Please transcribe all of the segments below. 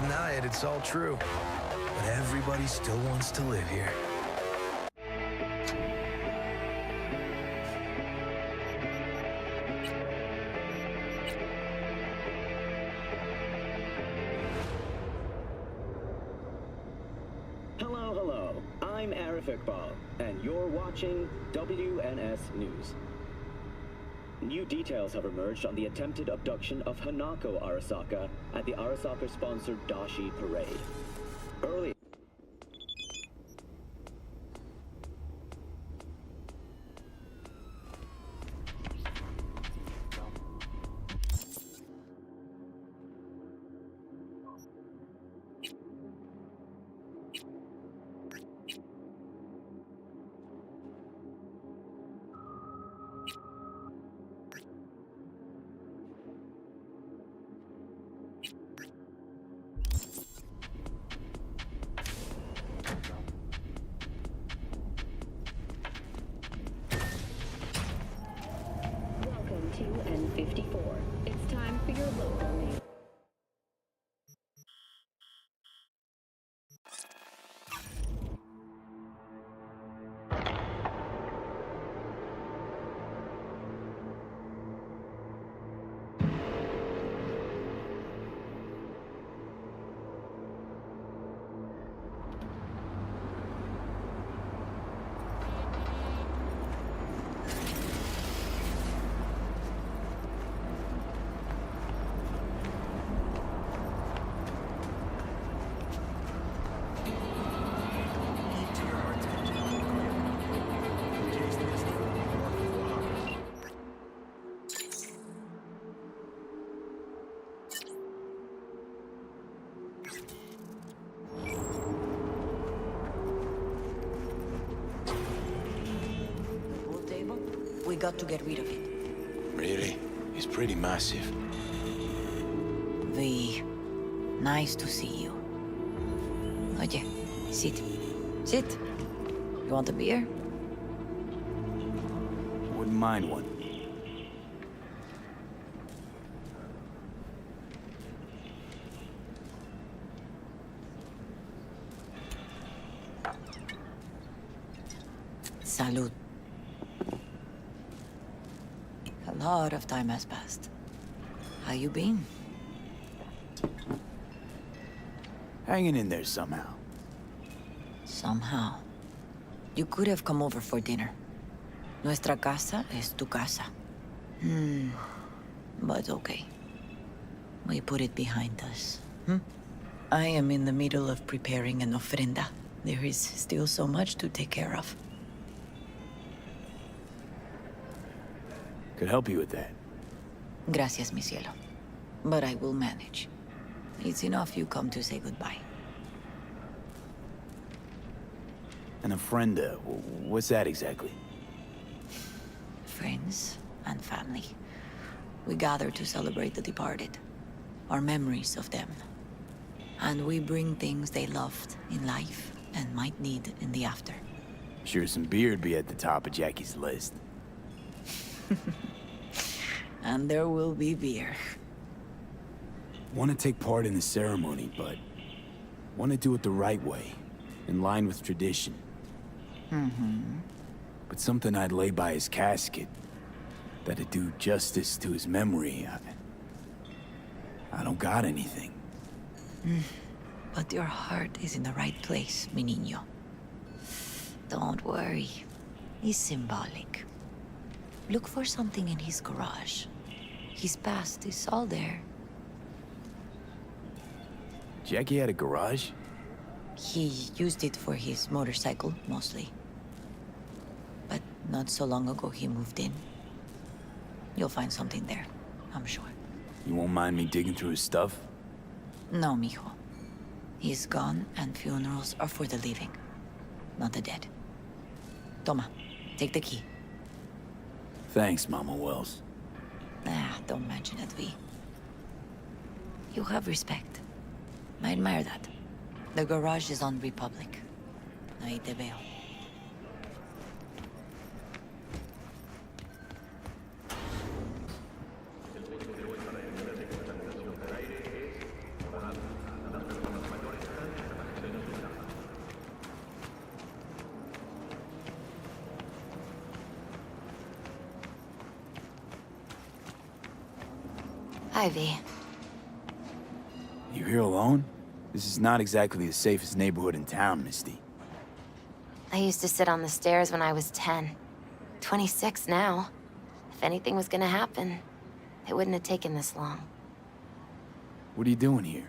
deny it, it's all true. But everybody still wants to live here. Hello. I'm Arif Iqbal, and you're watching WNS News. New details have emerged on the attempted abduction of Hanako Arasaka at the Arasaka-sponsored Dashi Parade. Earlier, Welcome to N54. It's time for your local news. We got to get rid of it. Really? It's pretty massive. V, nice to see you. Oye, sit. Sit. You want a beer? Wouldn't mind one. Salud. A lot of time has passed. How you been? Hanging in there somehow. Somehow. You could have come over for dinner. Nuestra casa es tu casa. But okay. We put it behind us. I am in the middle of preparing an ofrenda. There is still so much to take care of. Could help you with that. Gracias, mi cielo. But I will manage. It's enough you come to say goodbye. An ofrenda, what's that exactly? Friends and family. We gather to celebrate the departed. Our memories of them. And we bring things they loved in life and might need in the after. Sure some beer'd be at the top of Jackie's list. And there will be beer. Want to take part in the ceremony, but want to do it the right way, in line with tradition. But something I'd lay by his casket, that'd do justice to his memory. I don't got anything. But your heart is in the right place, mi niño. Don't worry. It's symbolic. Look for something in his garage. His past is all there. Jackie had a garage? He used it for his motorcycle, mostly. But not so long ago he moved in. You'll find something there, I'm sure. You won't mind me digging through his stuff? No, mijo. He's gone and funerals are for the living, not the dead. Toma, take the key. Thanks, Mama Wells. Don't mention it, V. You have respect. I admire that. The garage is on Republic. Ahí te veo. Ivy. You here alone? This is not exactly the safest neighborhood in town, Misty. I used to sit on the stairs when I was 10. 26 now. If anything was gonna happen, it wouldn't have taken this long. What are you doing here?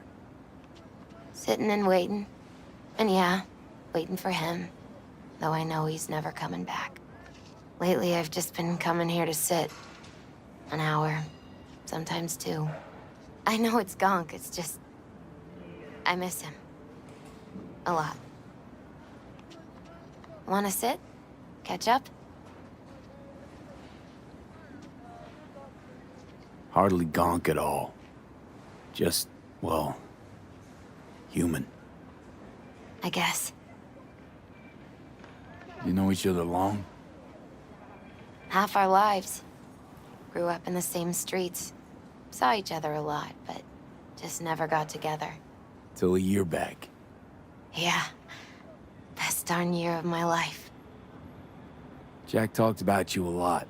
Sitting and waiting. And yeah, waiting for him. Though I know he's never coming back. Lately, I've just been coming here to sit. An hour. Sometimes 2. I know it's gonk, it's just... I miss him. A lot. Wanna sit? Catch up? Hardly gonk at all. Just, well, human. I guess. You know each other long? Half our lives. Grew up in the same streets. Saw each other a lot, but just never got together. Till a year back. Yeah. Best darn year of my life. Jack talked about you a lot.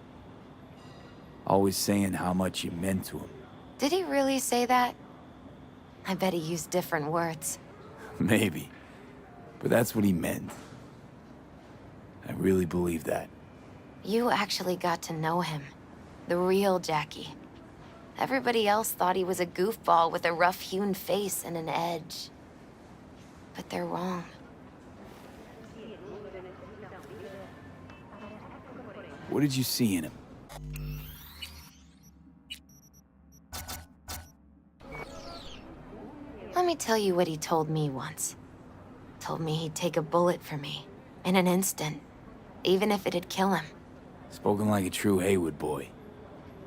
Always saying how much you meant to him. Did he really say that? I bet he used different words. Maybe. But that's what he meant. I really believe that. You actually got to know him. The real Jackie. Everybody else thought he was a goofball with a rough-hewn face and an edge. But they're wrong. What did you see in him? Let me tell you what he told me once. Told me he'd take a bullet for me. In an instant. Even if it'd kill him. Spoken like a true Haywood boy.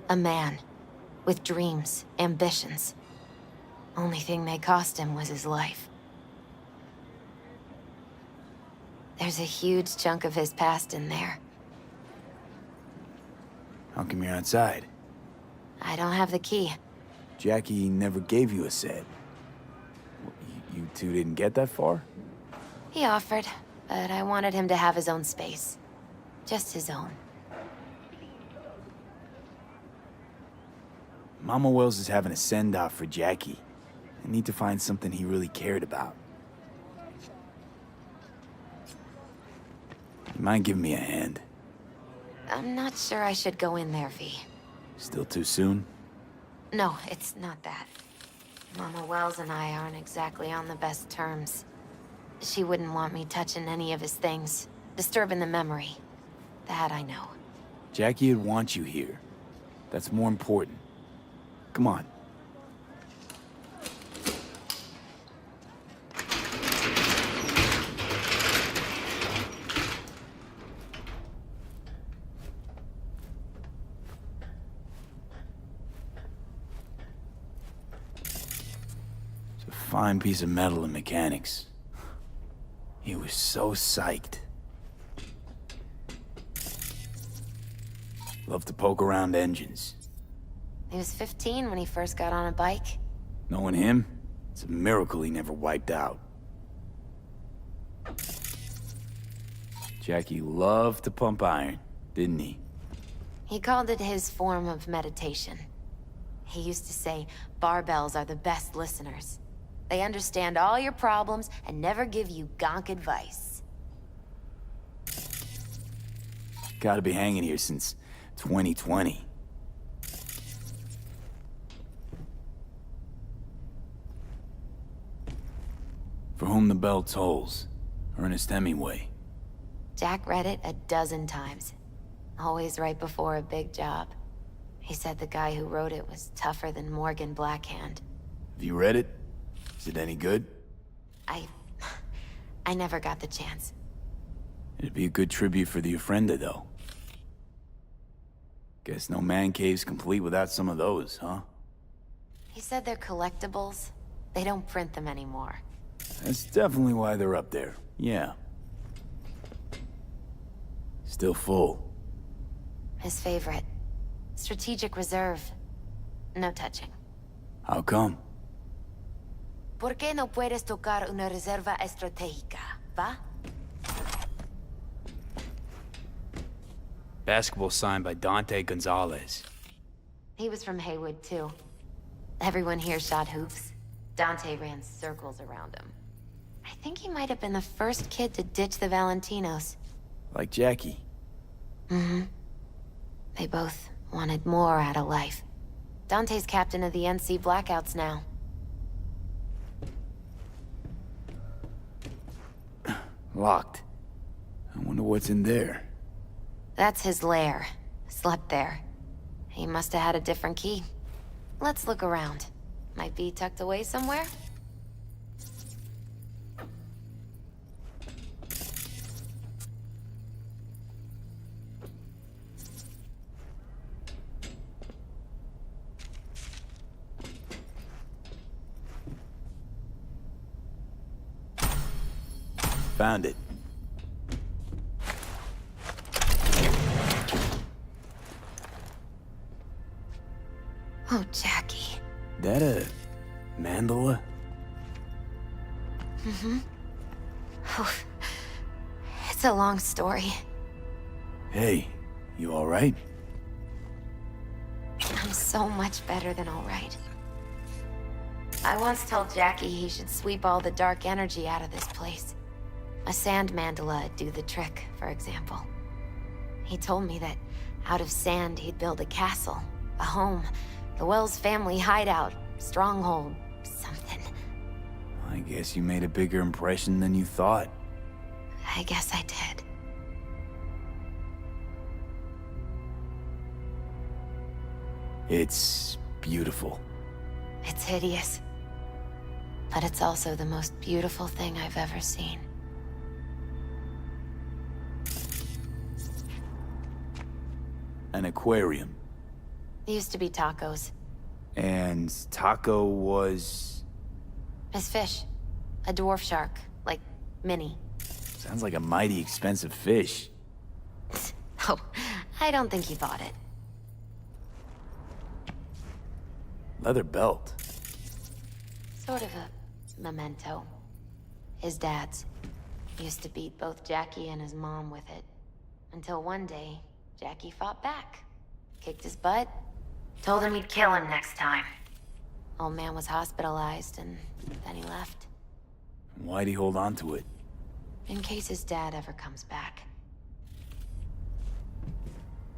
A man. With dreams, ambitions. Only thing they cost him was his life. There's a huge chunk of his past in there. How come you're outside? I don't have the key. Jackie never gave you a set. You two didn't get that far? He offered, but I wanted him to have his own space. Just his own. Mama Wells is having a send-off for Jackie. I need to find something he really cared about. You mind giving me a hand? I'm not sure I should go in there, V. Still too soon? No, it's not that. Mama Wells and I aren't exactly on the best terms. She wouldn't want me touching any of his things, disturbing the memory. That I know. Jackie would want you here. That's more important. Come on. It's a fine piece of metal in mechanics. He was so psyched. Loved to poke around engines. He was 15 when he first got on a bike. Knowing him, it's a miracle he never wiped out. Jackie loved to pump iron, didn't he? He called it his form of meditation. He used to say, barbells are the best listeners. They understand all your problems and never give you gonk advice. Gotta be hanging here since 2020. For whom the bell tolls. Ernest Hemingway. Jack read it a dozen times. Always right before a big job. He said the guy who wrote it was tougher than Morgan Blackhand. Have you read it? Is it any good? I never got the chance. It'd be a good tribute for the Ofrenda, though. Guess no man cave's complete without some of those, huh? He said they're collectibles. They don't print them anymore. That's definitely why they're up there. Yeah. Still full. His favorite. Strategic reserve. No touching. How come? ¿Por qué no puedes tocar una reserva estratégica, va? Basketball signed by Dante Gonzalez. He was from Haywood, too. Everyone here shot hoops. Dante ran circles around him. I think he might have been the first kid to ditch the Valentinos. Like Jackie. Mm-hmm. They both wanted more out of life. Dante's captain of the NC Blackouts now. Locked. I wonder what's in there. That's his lair. Slept there. He must have had a different key. Let's look around. Might be tucked away somewhere? Found it. Oh, Jackie. That a mandala? Oh, it's a long story. Hey, you alright? I'm so much better than all right. I once told Jackie he should sweep all the dark energy out of this place. A sand mandala'd do the trick, for example. He told me that out of sand he'd build a castle, a home, the Wells family hideout, stronghold, something. I guess you made a bigger impression than you thought. I guess I did. It's beautiful. It's hideous. But it's also the most beautiful thing I've ever seen. An aquarium. Used to be tacos. And Taco was... His fish. A dwarf shark. Like, mini. Sounds like a mighty expensive fish. Oh, I don't think he bought it. Leather belt. Sort of a memento. His dad's. Used to beat both Jackie and his mom with it. Until one day, Jackie fought back. Kicked his butt. Told him he'd kill him next time. Old man was hospitalized, and then he left. Why'd he hold on to it? In case his dad ever comes back.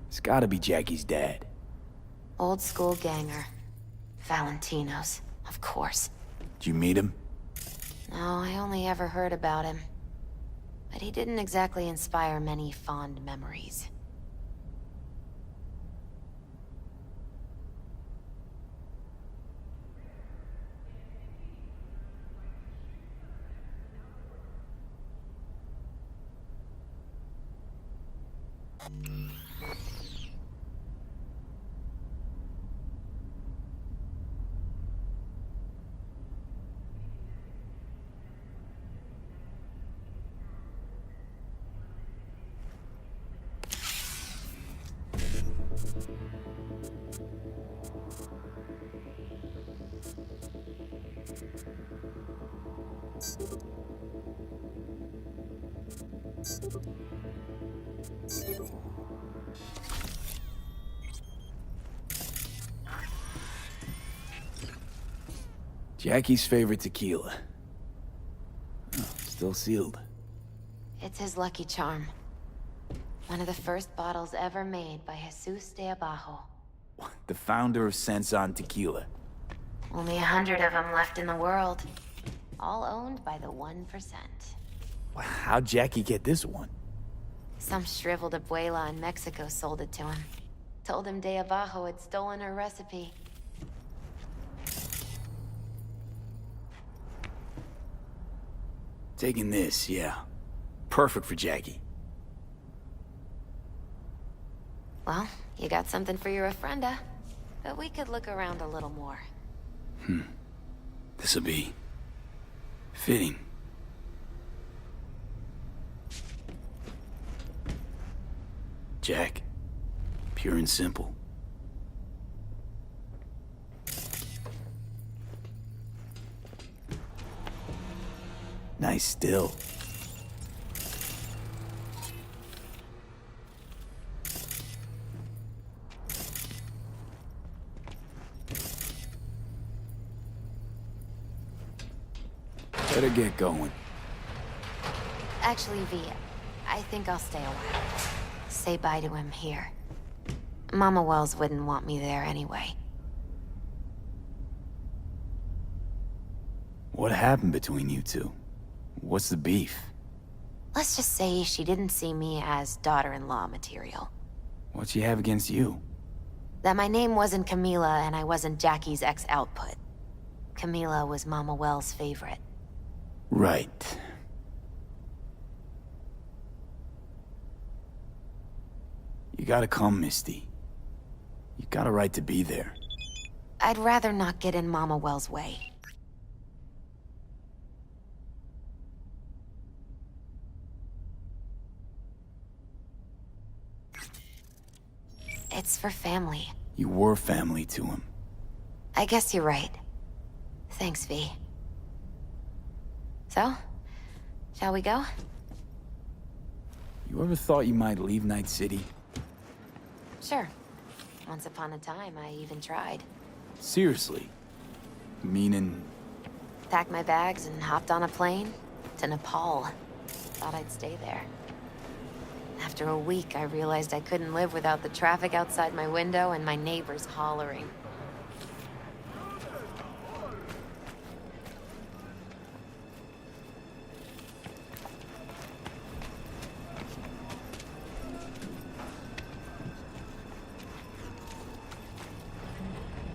It's gotta be Jackie's dad. Old school ganger. Valentinos, of course. Did you meet him? No, I only ever heard about him. But he didn't exactly inspire many fond memories. Jackie's favorite tequila. Oh, still sealed. It's his lucky charm. One of the first bottles ever made by Jesus de Abajo. The founder of Sensan Tequila. Only 100 of them left in the world. All owned by the 1%. How'd Jackie get this one? Some shriveled abuela in Mexico sold it to him. Told him de Abajo had stolen her recipe. Taking this, yeah. Perfect for Jackie. Well, you got something for your ofrenda. But we could look around a little more. This'll be... fitting. Jack. Pure and simple. Nice still. Better get going. Actually, V, I think I'll stay a while. Say bye to him here. Mama Wells wouldn't want me there anyway. What happened between you two? What's the beef? Let's just say she didn't see me as daughter-in-law material. What she have against you? That my name wasn't Camila and I wasn't Jackie's ex-output. Camila was Mama Wells' favorite. Right. You gotta come, Misty. You got a right to be there. I'd rather not get in Mama Wells' way. It's for family. You were family to him. I guess you're right. Thanks, V. So, shall we go? You ever thought you might leave Night City? Sure. Once upon a time, I even tried. Seriously? Meaning... Packed my bags and hopped on a plane to Nepal. Thought I'd stay there. After a week, I realized I couldn't live without the traffic outside my window and my neighbors hollering.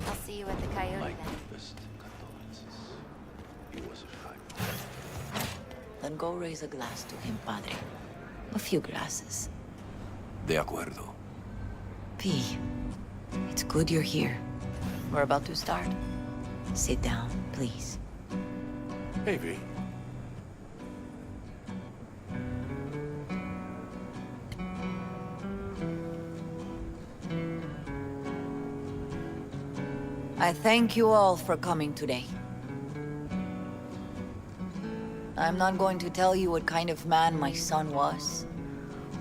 I'll see you at the Coyote then. Then go raise a glass to him, Padre. A few glasses. De acuerdo. P, it's good you're here. We're about to start. Sit down, please. Hey, V. I thank you all for coming today. I'm not going to tell you what kind of man my son was,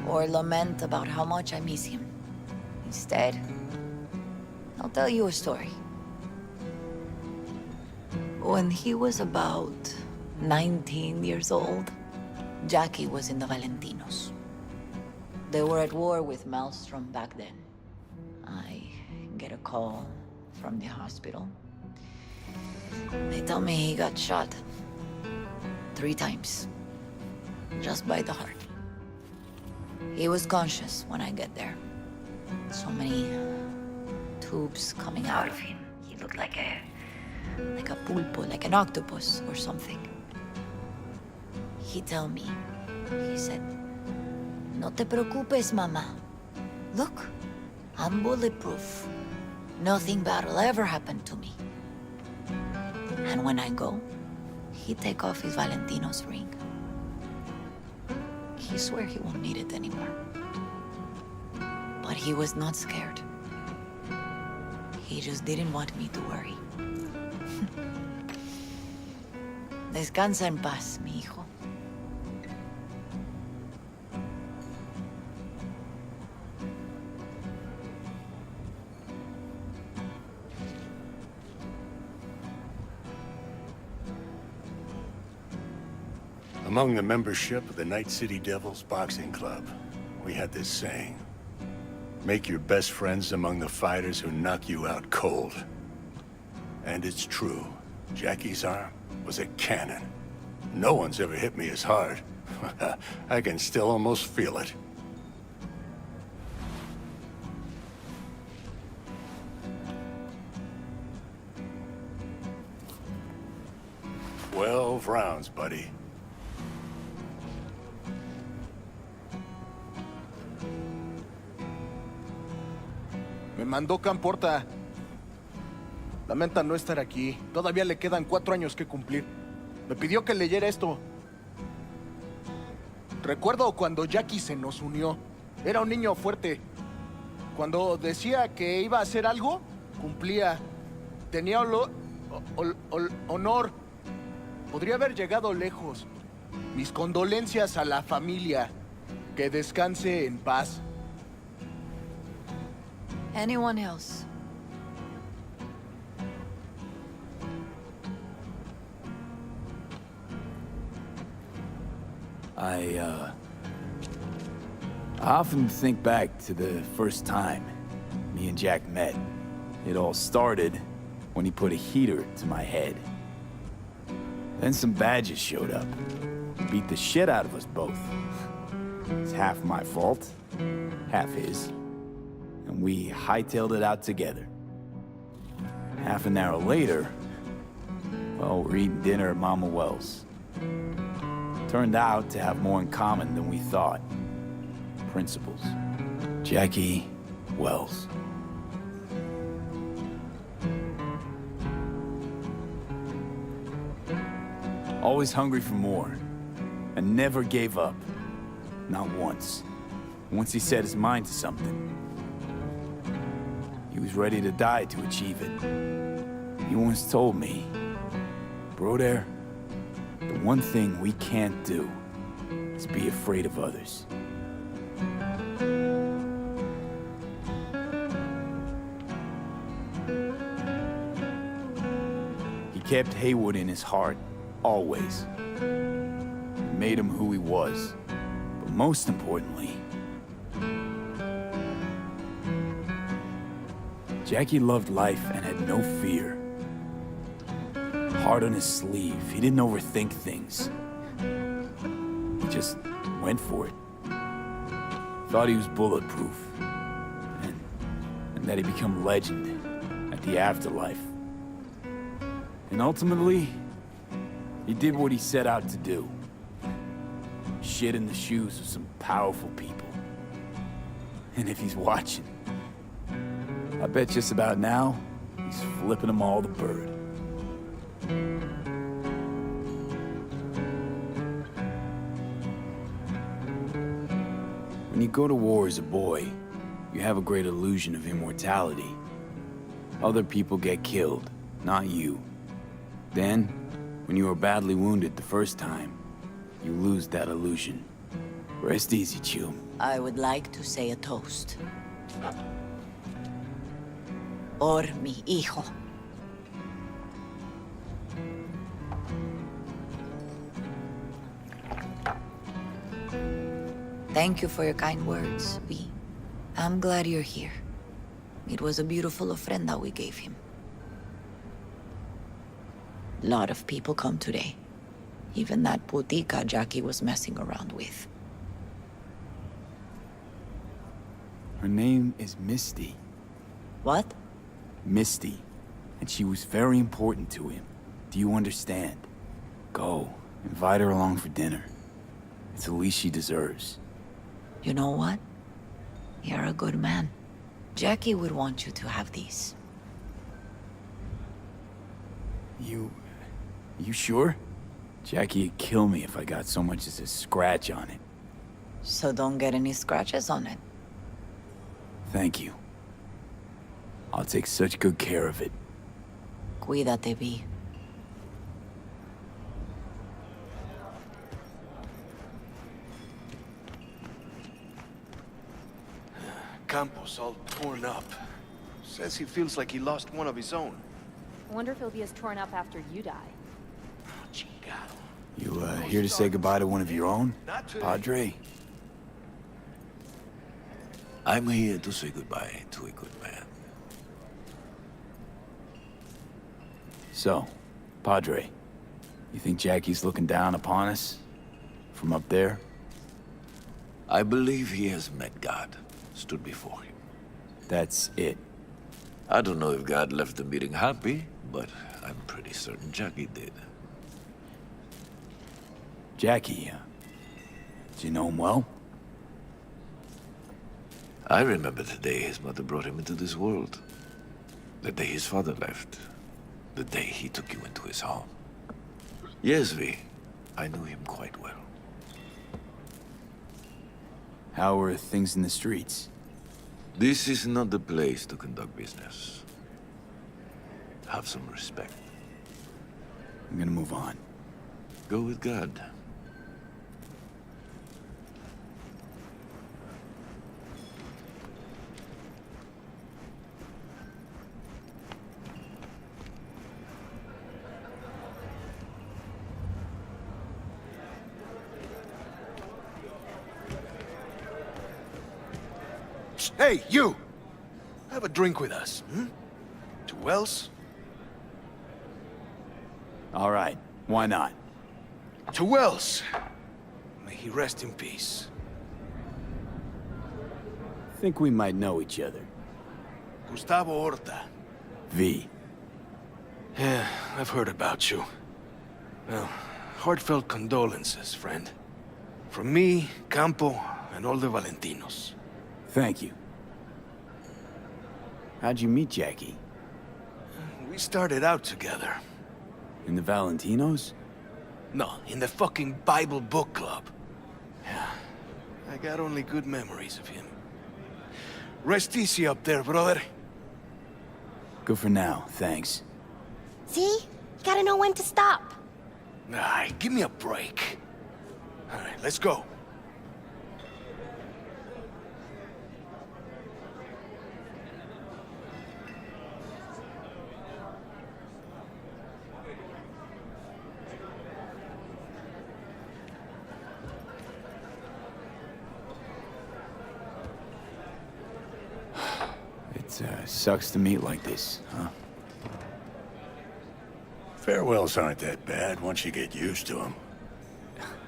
or lament about how much I miss him. Instead, I'll tell you a story. When he was about 19 years old, Jackie was in the Valentinos. They were at war with Maelstrom back then. I get a call from the hospital. They tell me he got shot 3 times, just by the heart. He was conscious when I get there. So many tubes coming out of him. He looked like a pulpo, like an octopus or something. He tell me, he said, "No te preocupes, mama. Look, I'm bulletproof. Nothing bad will ever happen to me." And when I go, he take off his Valentino's ring. He swear he won't need it anymore. But he was not scared. He just didn't want me to worry. Descansa en paz, mi hijo. Among the membership of the Night City Devils Boxing Club, we had this saying: make your best friends among the fighters who knock you out cold. And it's true. Jackie's arm was a cannon. No one's ever hit me as hard. I can still almost feel it. "12 rounds, buddy." Me mandó Camporta. Lamenta no estar aquí. Todavía le quedan 4 años que cumplir. Me pidió que leyera esto. Recuerdo cuando Jackie se nos unió. Era un niño fuerte. Cuando decía que iba a hacer algo, cumplía. Tenía honor. Podría haber llegado lejos. Mis condolencias a la familia. Que descanse en paz. Anyone else? I often think back to the first time me and Jack met. It all started when he put a heater to my head. Then some badges showed up. Beat the shit out of us both. It's half my fault, half his. And we hightailed it out together. Half an hour later, well, we're eating dinner at Mama Wells. Turned out to have more in common than we thought. Principles. Jackie Wells. Always hungry for more, and never gave up. Not once. Once he set his mind to something, he was ready to die to achieve it. He once told me, "Broder, the one thing we can't do is be afraid of others." He kept Haywood in his heart, always. It made him who he was. But most importantly, Jackie loved life and had no fear. Heart on his sleeve, he didn't overthink things. He just went for it. Thought he was bulletproof. And that he'd become legend at the afterlife. And ultimately, he did what he set out to do. Shit in the shoes of some powerful people. And if he's watching, I bet just about now, he's flipping them all the bird. When you go to war as a boy, you have a great illusion of immortality. Other people get killed, not you. Then, when you are badly wounded the first time, you lose that illusion. Rest easy, Chew. I would like to say a toast. Por mi hijo. Thank you for your kind words, V. I'm glad you're here. It was a beautiful ofrenda we gave him. A lot of people come today. Even that putica Jackie was messing around with. Her name is Misty. What? Misty. And she was very important to him. Do you understand? Go. Invite her along for dinner. It's the least she deserves. You know what? You're a good man. Jackie would want you to have these. You sure? Jackie'd kill me if I got so much as a scratch on it. So don't get any scratches on it. Thank you. I'll take such good care of it. Cuídate, V. Campos all torn up. Says he feels like he lost one of his own. I wonder if he'll be as torn up after you die. Oh, chingado. You, here to say goodbye to one of your own? Padre? I'm here to say goodbye to a good man. So, Padre, you think Jackie's looking down upon us? From up there? I believe he has met God, stood before him. That's it. I don't know if God left the meeting happy, but I'm pretty certain Jackie did. Jackie, do you know him well? I remember the day his mother brought him into this world. The day his father left. The day he took you into his home. Yes, V. I knew him quite well. How are things in the streets? This is not the place to conduct business. Have some respect. I'm gonna move on. Go with God. Shh! Hey, you! Have a drink with us, hmm? To Wells? All right, why not? To Wells! May he rest in peace. Think we might know each other. Gustavo Horta. V. Yeah, I've heard about you. Well, heartfelt condolences, friend. From me, Campo, and all the Valentinos. Thank you. How'd you meet Jackie? We started out together. In the Valentinos? No, in the fucking Bible book club. Yeah, I got only good memories of him. Rest easy up there, brother. Good for now, thanks. See? Gotta know when to stop. Nah, give me a break. All right, let's go. It sucks to meet like this, huh? Farewells aren't that bad once you get used to them.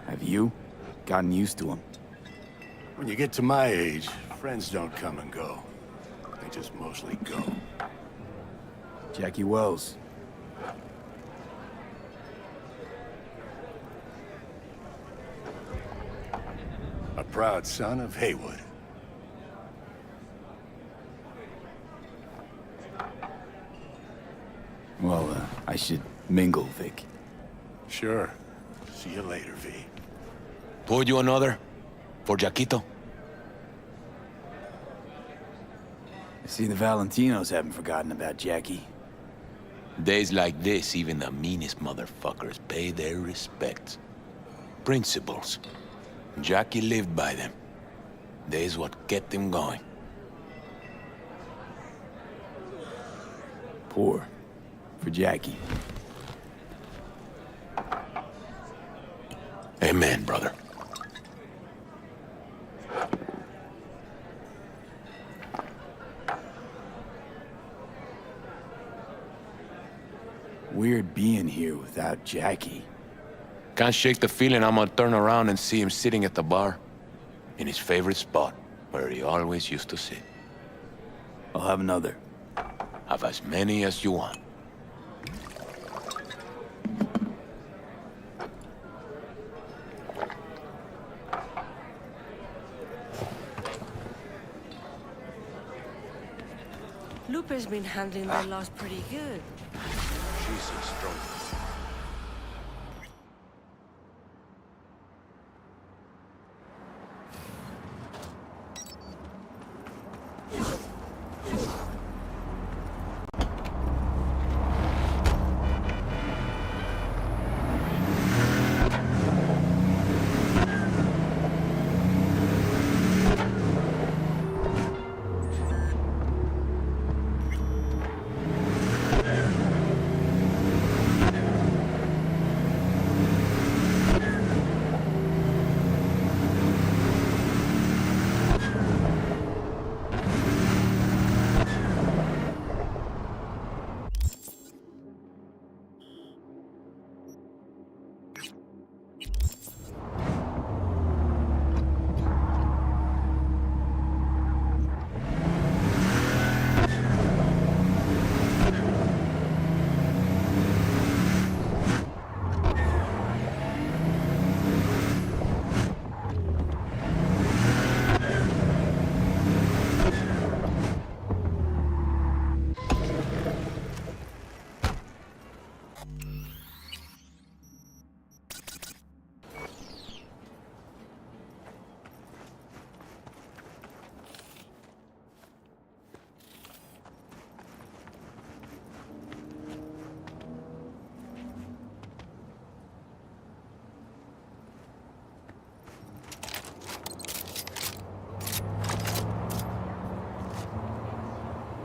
Have you gotten used to him? When you get to my age, friends don't come and go. They just mostly go. Jackie Wells. A proud son of Haywood. Well, I should mingle, Vic. Sure. See you later, V. Pour you another? For Jaquito? I see the Valentinos haven't forgotten about Jackie. Days like this, even the meanest motherfuckers pay their respects. Principles. Jackie lived by them. They's what kept him going. Pour. For Jackie. Amen, brother. Weird being here without Jackie. Can't shake the feeling I'm gonna turn around and see him sitting at the bar. In his favorite spot, where he always used to sit. I'll have another. Have as many as you want. Lupe's been handling their loss pretty good. She's a strong.